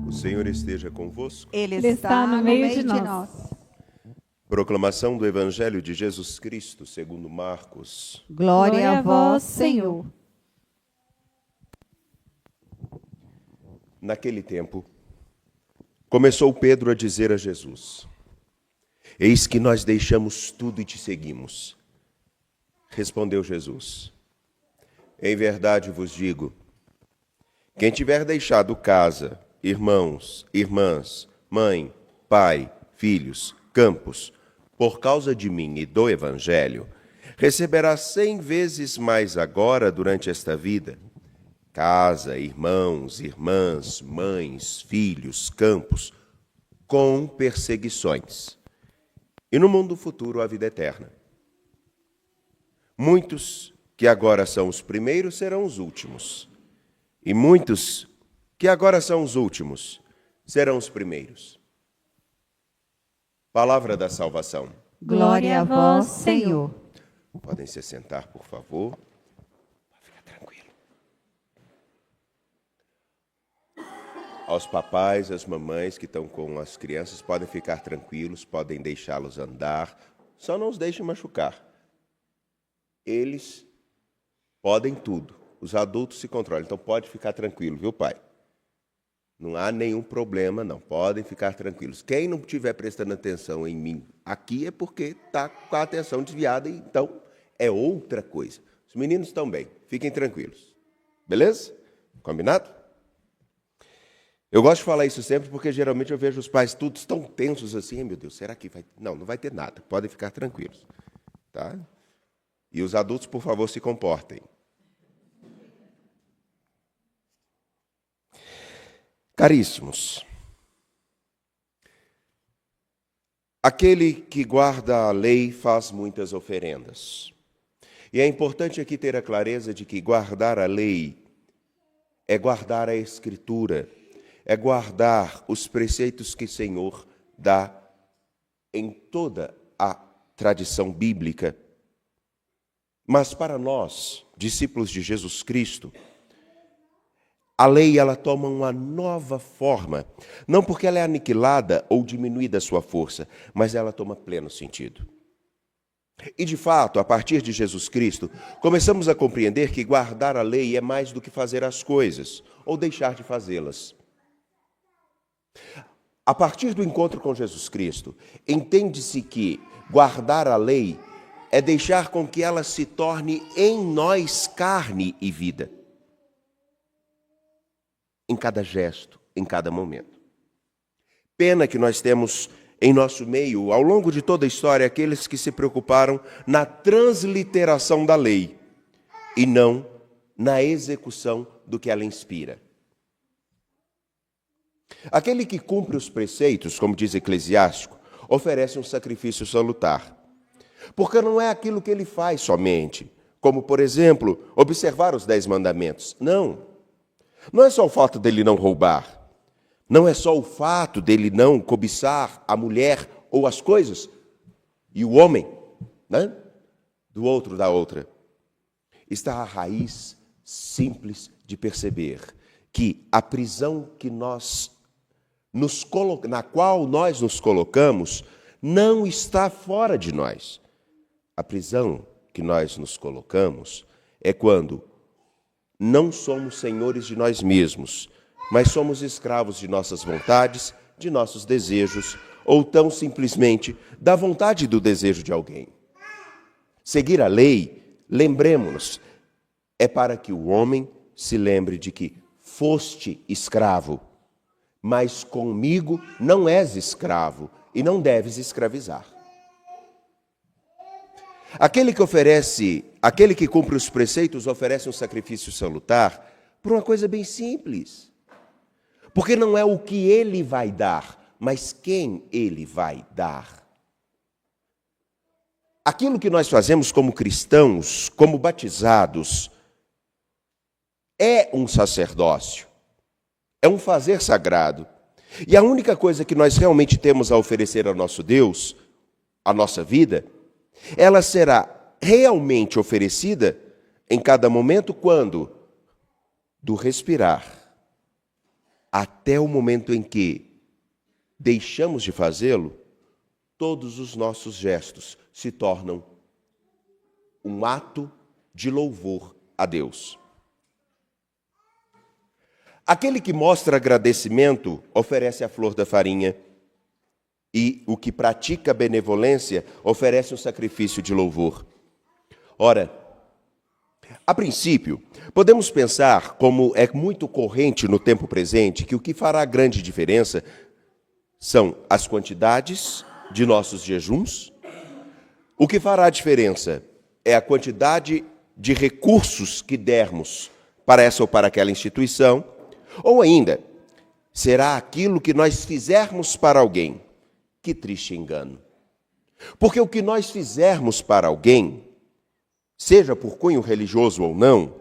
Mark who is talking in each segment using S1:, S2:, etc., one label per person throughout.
S1: O Senhor esteja convosco.
S2: Ele está no meio de nós.
S1: Proclamação do Evangelho de Jesus Cristo, segundo Marcos.
S2: Glória a vós, Senhor.
S1: Naquele tempo, começou Pedro a dizer a Jesus: Eis que nós deixamos tudo e te seguimos. Respondeu Jesus: Em verdade vos digo, quem tiver deixado casa, irmãos, irmãs, mãe, pai, filhos, campos, por causa de mim e do Evangelho, receberá 100 vezes mais agora durante esta vida. Casa, irmãos, irmãs, mães, filhos, campos, com perseguições. E no mundo futuro a vida eterna. Muitos que agora são os primeiros serão os últimos. E muitos que agora são os últimos serão os primeiros. Palavra da salvação.
S2: Glória a vós, Senhor.
S1: Podem se sentar, por favor. Fica tranquilo. Aos papais, às mamães que estão com as crianças, podem ficar tranquilos, podem deixá-los andar. Só não os deixem machucar. Eles podem tudo. Os adultos se controlam. Então pode ficar tranquilo, viu, pai? Não há nenhum problema, não. Podem ficar tranquilos. Quem não estiver prestando atenção em mim aqui é porque está com a atenção desviada, então é outra coisa. Os meninos estão bem, fiquem tranquilos. Beleza? Combinado? Eu gosto de falar isso sempre porque geralmente eu vejo os pais todos tão tensos assim. Ai, meu Deus, será que vai... Não, não vai ter nada. Podem ficar tranquilos. Tá? E os adultos, por favor, se comportem. Caríssimos, aquele que guarda a lei faz muitas oferendas. E é importante aqui ter a clareza de que guardar a lei é guardar a Escritura, é guardar os preceitos que o Senhor dá em toda a tradição bíblica. Mas para nós, discípulos de Jesus Cristo, a lei, ela toma uma nova forma, não porque ela é aniquilada ou diminuída a sua força, mas ela toma pleno sentido. E, de fato, a partir de Jesus Cristo, começamos a compreender que guardar a lei é mais do que fazer as coisas, ou deixar de fazê-las. A partir do encontro com Jesus Cristo, entende-se que guardar a lei é deixar com que ela se torne em nós carne e vida. Em cada gesto, em cada momento. Pena que nós temos em nosso meio, ao longo de toda a história, aqueles que se preocuparam na transliteração da lei e não na execução do que ela inspira. Aquele que cumpre os preceitos, como diz Eclesiástico, oferece um sacrifício salutar. Porque não é aquilo que ele faz somente, como, por exemplo, observar os 10 mandamentos. Não. Não é só o fato dele não roubar, não é só o fato dele não cobiçar a mulher ou as coisas, e o homem, né? Do outro, da outra. Está a raiz simples de perceber que a prisão que na qual nós nos colocamos não está fora de nós. A prisão que nós nos colocamos é quando não somos senhores de nós mesmos, mas somos escravos de nossas vontades, de nossos desejos, ou tão simplesmente da vontade e do desejo de alguém. Seguir a lei, lembremos-nos, é para que o homem se lembre de que foste escravo, mas comigo não és escravo e não deves escravizar. Aquele que cumpre os preceitos oferece um sacrifício salutar por uma coisa bem simples. Porque não é o que ele vai dar, mas quem ele vai dar. Aquilo que nós fazemos como cristãos, como batizados, é um sacerdócio, é um fazer sagrado. E a única coisa que nós realmente temos a oferecer ao nosso Deus, a nossa vida, ela será realmente oferecida em cada momento quando? Do respirar até o momento em que deixamos de fazê-lo, todos os nossos gestos se tornam um ato de louvor a Deus. Aquele que mostra agradecimento oferece a flor da farinha, e o que pratica benevolência oferece um sacrifício de louvor. Ora, a princípio, podemos pensar, como é muito corrente no tempo presente, que o que fará grande diferença são as quantidades de nossos jejuns. O que fará a diferença é a quantidade de recursos que dermos para essa ou para aquela instituição, ou ainda, será aquilo que nós fizermos para alguém. Que triste engano. Porque o que nós fizermos para alguém, seja por cunho religioso ou não,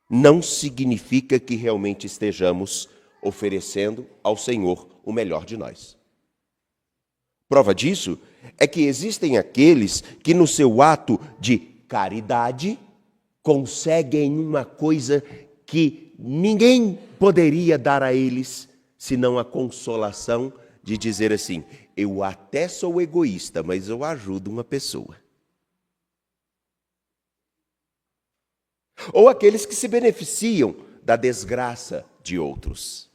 S1: não significa que realmente estejamos oferecendo ao Senhor o melhor de nós. Prova disso é que existem aqueles que no seu ato de caridade conseguem uma coisa que ninguém poderia dar a eles, senão a consolação de dizer assim: eu até sou egoísta, mas eu ajudo uma pessoa. Ou aqueles que se beneficiam da desgraça de outros.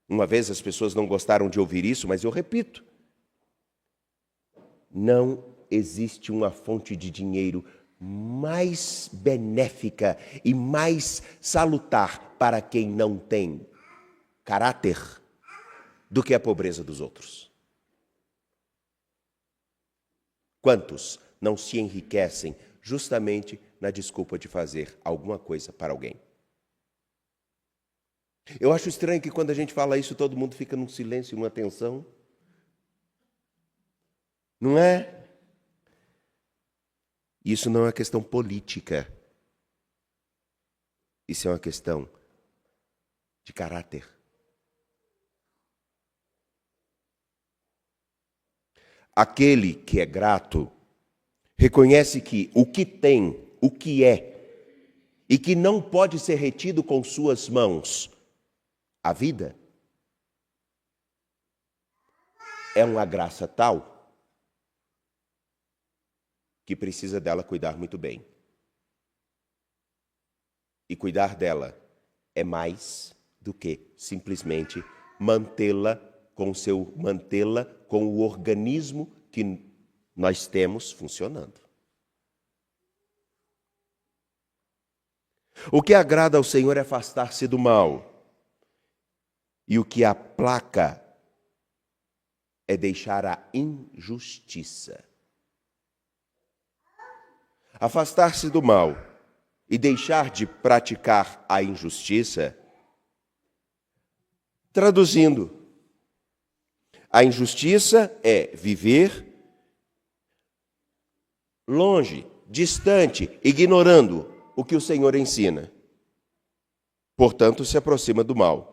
S1: Uma vez as pessoas não gostaram de ouvir isso, mas eu repito. Não existe uma fonte de dinheiro mais benéfica e mais salutar para quem não tem caráter do que a pobreza dos outros. Quantos não se enriquecem justamente na desculpa de fazer alguma coisa para alguém? Eu acho estranho que quando a gente fala isso, todo mundo fica num silêncio, numa tensão. Não é? Isso não é uma questão política. Isso é uma questão de caráter. Aquele que é grato reconhece que o que tem, o que é, e que não pode ser retido com suas mãos, a vida, é uma graça tal que precisa dela cuidar muito bem. E cuidar dela é mais do que simplesmente mantê-la com o organismo que nós temos funcionando. O que agrada ao Senhor é afastar-se do mal. E o que aplaca é deixar a injustiça. Afastar-se do mal e deixar de praticar a injustiça, traduzindo, a injustiça é viver longe, distante, ignorando o que o Senhor ensina. Portanto, se aproxima do mal.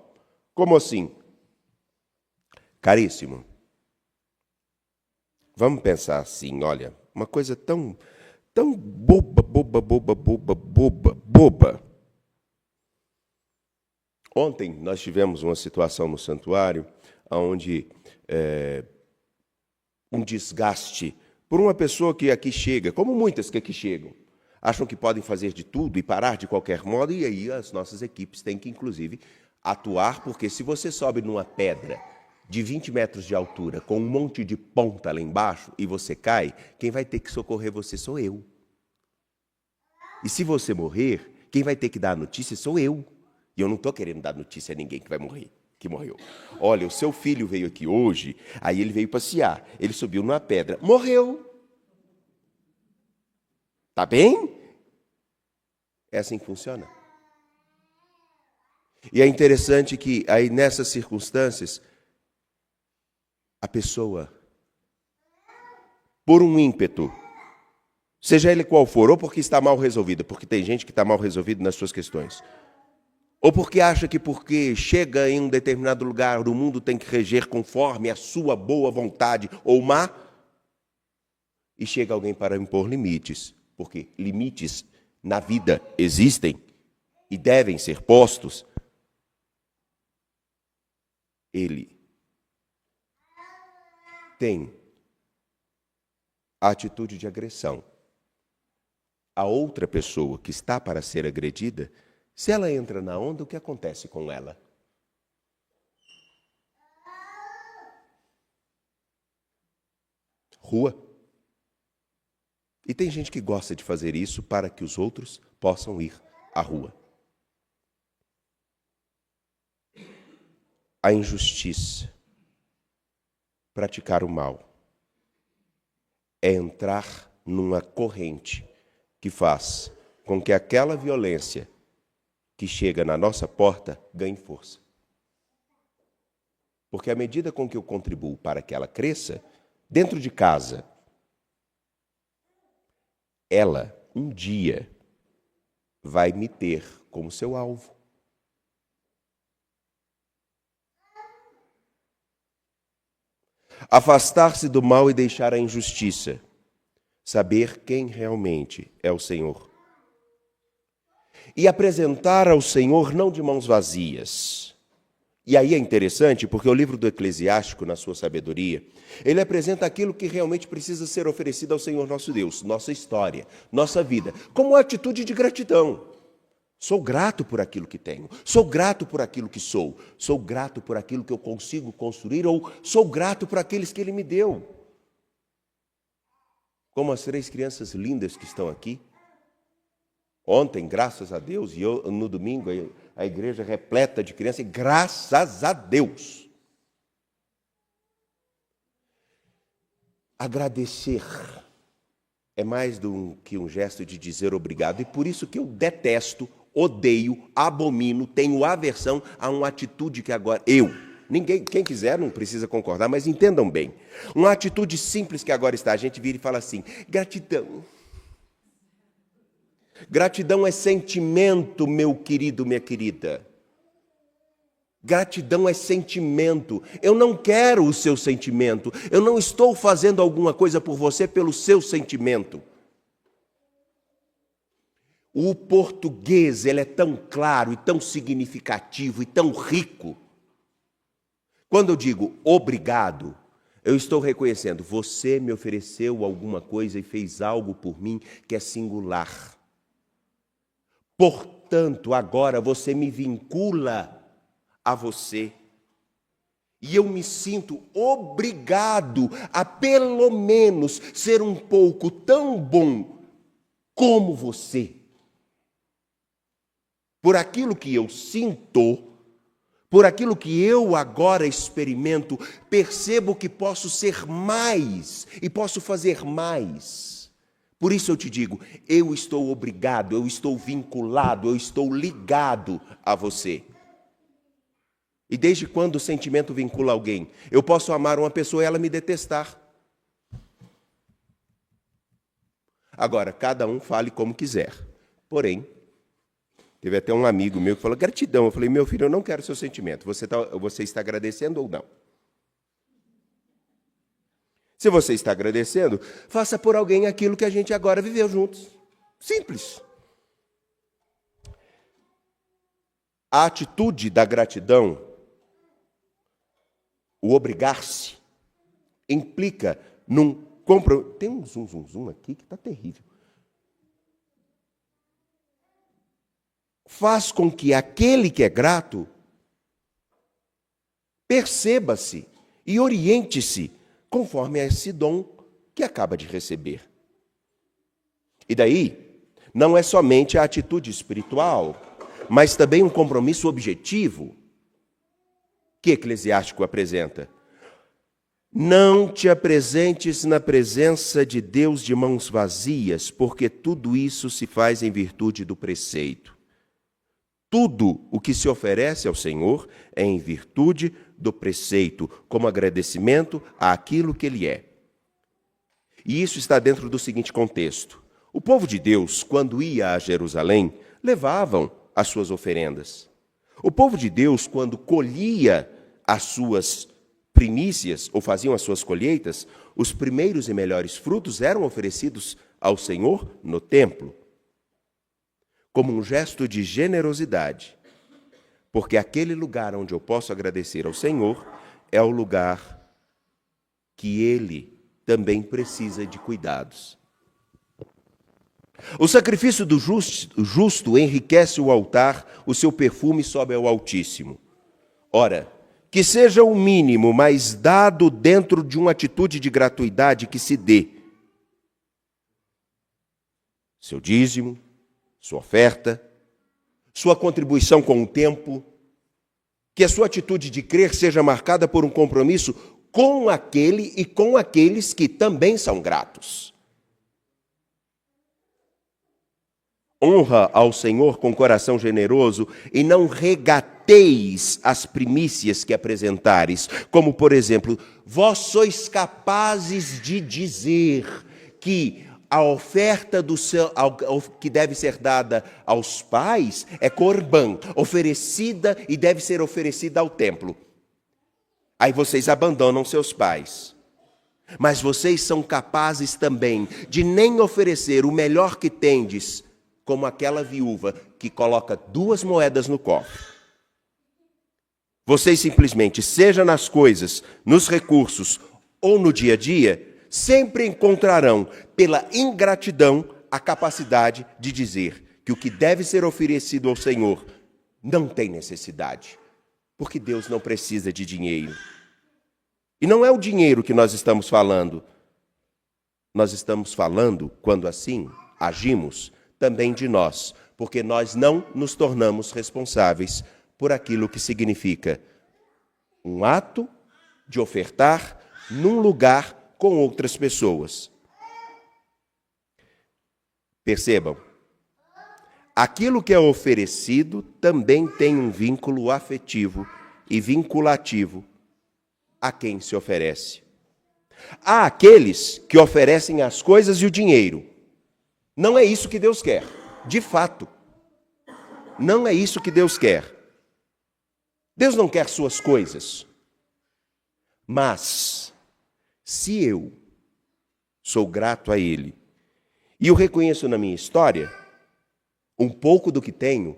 S1: Como assim? Caríssimo, vamos pensar assim, olha, uma coisa tão boba. Ontem nós tivemos uma situação no santuário onde um desgaste por uma pessoa que aqui chega, como muitas que aqui chegam, acham que podem fazer de tudo e parar de qualquer modo, e aí as nossas equipes têm que, inclusive, atuar, porque se você sobe numa pedra de 20 metros de altura, com um monte de ponta lá embaixo, e você cai, quem vai ter que socorrer você sou eu. E se você morrer, quem vai ter que dar a notícia sou eu. E eu não estou querendo dar notícia a ninguém que vai morrer, que morreu. Olha, o seu filho veio aqui hoje, aí ele veio passear, ele subiu numa pedra, morreu. Tá bem? É assim que funciona. E é interessante que aí nessas circunstâncias, a pessoa, por um ímpeto, seja ele qual for, ou porque está mal resolvida, porque tem gente que está mal resolvida nas suas questões, ou porque acha que porque chega em um determinado lugar, o mundo tem que reger conforme a sua boa vontade ou má, e chega alguém para impor limites, porque limites na vida existem e devem ser postos, ele tem a atitude de agressão. A outra pessoa que está para ser agredida, se ela entra na onda, o que acontece com ela? Rua. E tem gente que gosta de fazer isso para que os outros possam ir à rua. A injustiça, praticar o mal, é entrar numa corrente que faz com que aquela violência que chega na nossa porta ganhe força. Porque à medida com que eu contribuo para que ela cresça, dentro de casa, ela, um dia, vai me ter como seu alvo. Afastar-se do mal e deixar a injustiça. Saber quem realmente é o Senhor. E apresentar ao Senhor não de mãos vazias. E aí é interessante porque o livro do Eclesiástico, na sua sabedoria, ele apresenta aquilo que realmente precisa ser oferecido ao Senhor nosso Deus, nossa história, nossa vida, como uma atitude de gratidão. Sou grato por aquilo que tenho, sou grato por aquilo que sou grato por aquilo que eu consigo construir, ou sou grato por aqueles que Ele me deu. Como as 3 crianças lindas que estão aqui. Ontem, graças a Deus, e no domingo, a igreja repleta de crianças, e graças a Deus. Agradecer é mais do que um gesto de dizer obrigado, e por isso que eu detesto, odeio, abomino, tenho aversão a uma atitude que agora ninguém, quem quiser não precisa concordar, mas entendam bem. Uma atitude simples que agora está, a gente vira e fala assim, gratidão. Gratidão é sentimento, meu querido, minha querida. Gratidão é sentimento. Eu não quero o seu sentimento. Eu não estou fazendo alguma coisa por você pelo seu sentimento. O português, ele é tão claro e tão significativo e tão rico. Quando eu digo obrigado, eu estou reconhecendo, você me ofereceu alguma coisa e fez algo por mim que é singular. Portanto, agora você me vincula a você. E eu me sinto obrigado a pelo menos ser um pouco tão bom como você. Por aquilo que eu sinto, por aquilo que eu agora experimento, percebo que posso ser mais e posso fazer mais. Por isso eu te digo, eu estou obrigado, eu estou vinculado, eu estou ligado a você. E desde quando o sentimento vincula alguém? Eu posso amar uma pessoa e ela me detestar. Agora, cada um fale como quiser. Porém, teve até um amigo meu que falou, gratidão. Eu falei, meu filho, eu não quero seu sentimento. Você está agradecendo ou não? Se você está agradecendo, faça por alguém aquilo que a gente agora viveu juntos. Simples. A atitude da gratidão, o obrigar-se, implica num compromisso. Tem um zoom aqui que está terrível. Faz com que aquele que é grato perceba-se e oriente-se conforme a esse dom que acaba de receber. E daí, não é somente a atitude espiritual, mas também um compromisso objetivo que Eclesiástico apresenta. Não te apresentes na presença de Deus de mãos vazias, porque tudo isso se faz em virtude do preceito. Tudo o que se oferece ao Senhor é em virtude do preceito, como agradecimento àquilo que Ele é. E isso está dentro do seguinte contexto. O povo de Deus, quando ia a Jerusalém, levavam as suas oferendas. O povo de Deus, quando colhia as suas primícias, ou faziam as suas colheitas, os primeiros e melhores frutos eram oferecidos ao Senhor no templo, como um gesto de generosidade, porque aquele lugar onde eu posso agradecer ao Senhor é o lugar que Ele também precisa de cuidados. O sacrifício do justo enriquece o altar, o seu perfume sobe ao Altíssimo. Ora, que seja o mínimo, mas dado dentro de uma atitude de gratuidade que se dê. Seu dízimo, sua oferta, sua contribuição com o tempo, que a sua atitude de crer seja marcada por um compromisso com aquele e com aqueles que também são gratos. Honra ao Senhor com coração generoso e não regateis as primícias que apresentares, como, por exemplo, vós sois capazes de dizer que a oferta que deve ser dada aos pais é corban, oferecida e deve ser oferecida ao templo. Aí vocês abandonam seus pais. Mas vocês são capazes também de nem oferecer o melhor que tendes, como aquela viúva que coloca 2 moedas no cofre. Vocês simplesmente, seja nas coisas, nos recursos ou no dia a dia, sempre encontrarão, pela ingratidão, a capacidade de dizer que o que deve ser oferecido ao Senhor não tem necessidade, porque Deus não precisa de dinheiro. E não é o dinheiro que nós estamos falando. Nós estamos falando, quando assim agimos, também de nós, porque nós não nos tornamos responsáveis por aquilo que significa um ato de ofertar num lugar com outras pessoas. Percebam, aquilo que é oferecido também tem um vínculo afetivo e vinculativo a quem se oferece. Há aqueles que oferecem as coisas e o dinheiro. Não é isso que Deus quer, de fato. Não é isso que Deus quer. Deus não quer suas coisas. Mas, se eu sou grato a Ele e o reconheço na minha história, um pouco do que tenho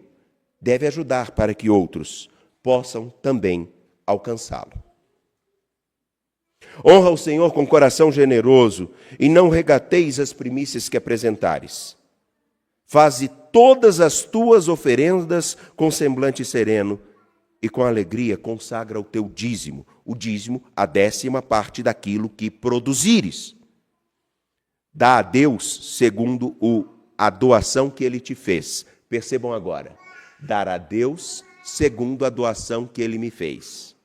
S1: deve ajudar para que outros possam também alcançá-lo. Honra o Senhor com coração generoso e não regateis as primícias que apresentares. Faze todas as tuas oferendas com semblante sereno e com alegria consagra o teu dízimo. O dízimo, a 10ª parte daquilo que produzires. Dá a Deus segundo a doação que Ele te fez. Percebam agora. Dar a Deus segundo a doação que Ele me fez.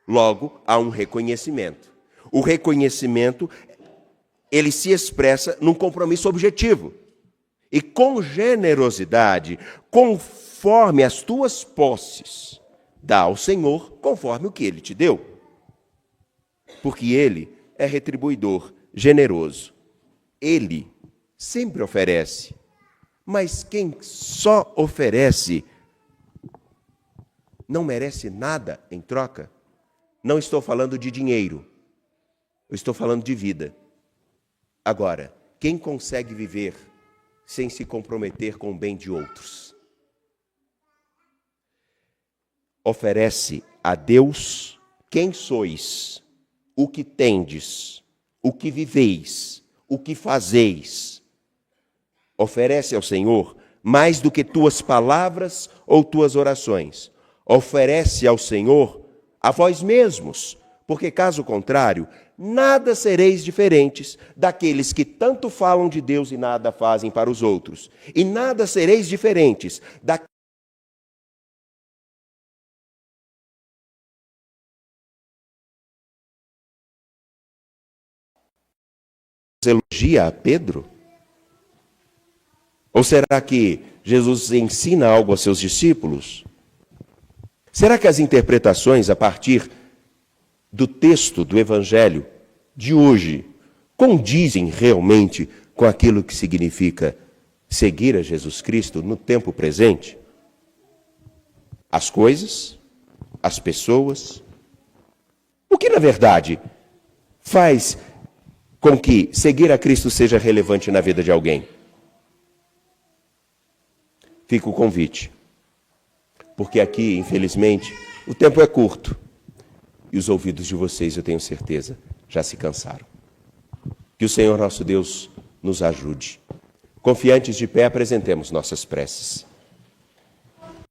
S1: Logo, há um reconhecimento. O reconhecimento, ele se expressa num compromisso objetivo. E com generosidade, conforme as tuas posses, dá ao Senhor conforme o que Ele te deu. Porque Ele é retribuidor, generoso. Ele sempre oferece. Mas quem só oferece não merece nada em troca. Não estou falando de dinheiro. Eu estou falando de vida. Agora, quem consegue viver sem se comprometer com o bem de outros? Oferece a Deus quem sois, o que tendes, o que viveis, o que fazeis. Oferece ao Senhor mais do que tuas palavras ou tuas orações. Oferece ao Senhor a vós mesmos, porque caso contrário, nada sereis diferentes daqueles que tanto falam de Deus e nada fazem para os outros. E nada sereis diferentes daqueles que elogia a Pedro? Ou será que Jesus ensina algo aos seus discípulos? Será que as interpretações a partir do texto do Evangelho de hoje condizem realmente com aquilo que significa seguir a Jesus Cristo no tempo presente? As coisas, as pessoas, o que na verdade faz com que seguir a Cristo seja relevante na vida de alguém? Fica o convite. Porque aqui, infelizmente, o tempo é curto. E os ouvidos de vocês, eu tenho certeza, já se cansaram. Que o Senhor nosso Deus nos ajude. Confiantes de pé, apresentemos nossas preces.